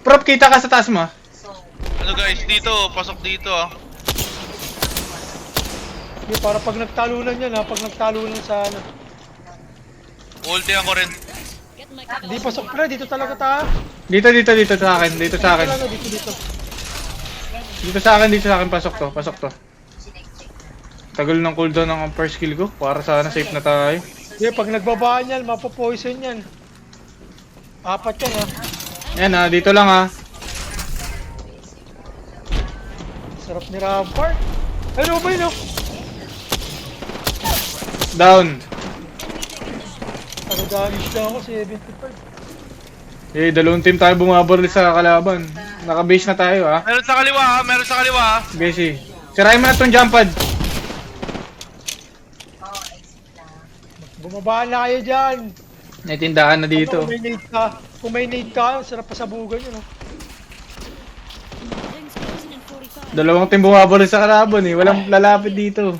Prop, kita ka sa taas mo. Ano guys, dito, pasok dito ah. Hindi, para pag nagtalunan yan ha, pag nagtalunan sa ano. Ulti ako rin. Hindi, pasok pre, dito talaga ta. Dito sa akin, dito sa akin. Talaga, dito. Dito sa akin, pasok to. Tagal ng cooldown ng first kill ko. Para sana safe na tayo. Hindi, pag nagbabaan yan, mapopoison yan. 4 yan ha. Yan ah, dito lang ah. Sarap ni Rampart. Ano ba yun oh? Down. Ano damage lang ako, 75. Eh, dalawang team tayo bumabaril sa kalaban. Naka-base na tayo ah. Meron sa kaliwa ah, meron sa kaliwa ah. Base. Sirahin mo na tong jump pad. Bumabaan na kayo dyan. May tindahan na dito. Kung may nade ka, sarap pasabugan yun oh. Dalawang team bumabaril sa kalaban eh. Walang lalapit dito.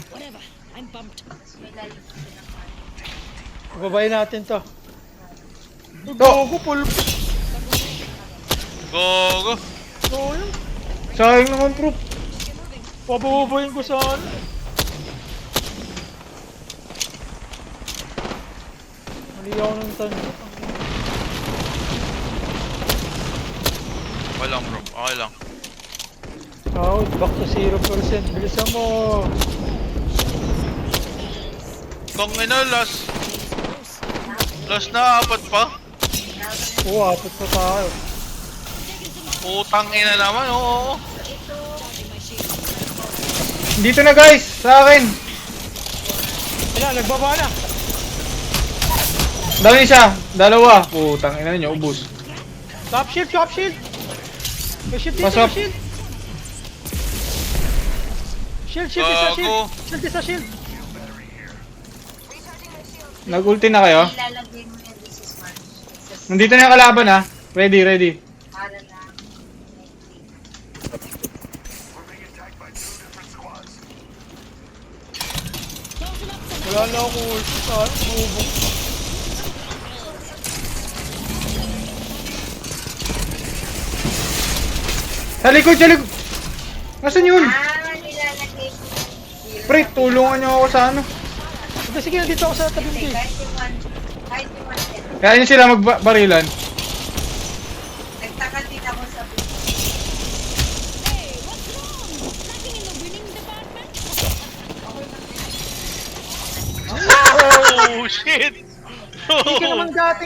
Babayin natin to. Gogo, pulpo. Go. So yun. Sayang naman prop. Pabubuhin ko sa ano. Mali ako ng tanso. Okay lang bro, okay lang. Out, back to 0%. Bilisan mo. Kung last na 4 pa. Oo, 4 pa tayo. Putang ina naman, oo. Dito na guys, sa akin. Ayan, nagbaba na. Dami siya, dalawa. Putang ina niyo, ubos. Top shield. May shield dito, Pasok. may shield. Shield, isa shield. Gago. Shield, isa shield. Nag-ulti na kayo? Ilalagay mo yan, this is one. Nandito na yung kalaban ha. Ready. Para lang. Wala na ako ult sa bubong. Sa likod. Nasaan yun? Nilalagay mo yan. Pre, tulungan niyo ako sa ano. Sige, nandito ako sa tabing gate. Kahit yung one. Kaya niyo sila magbarilan. Nagtakal din ako sa buhay. Oh shit! Hindi ka naman dating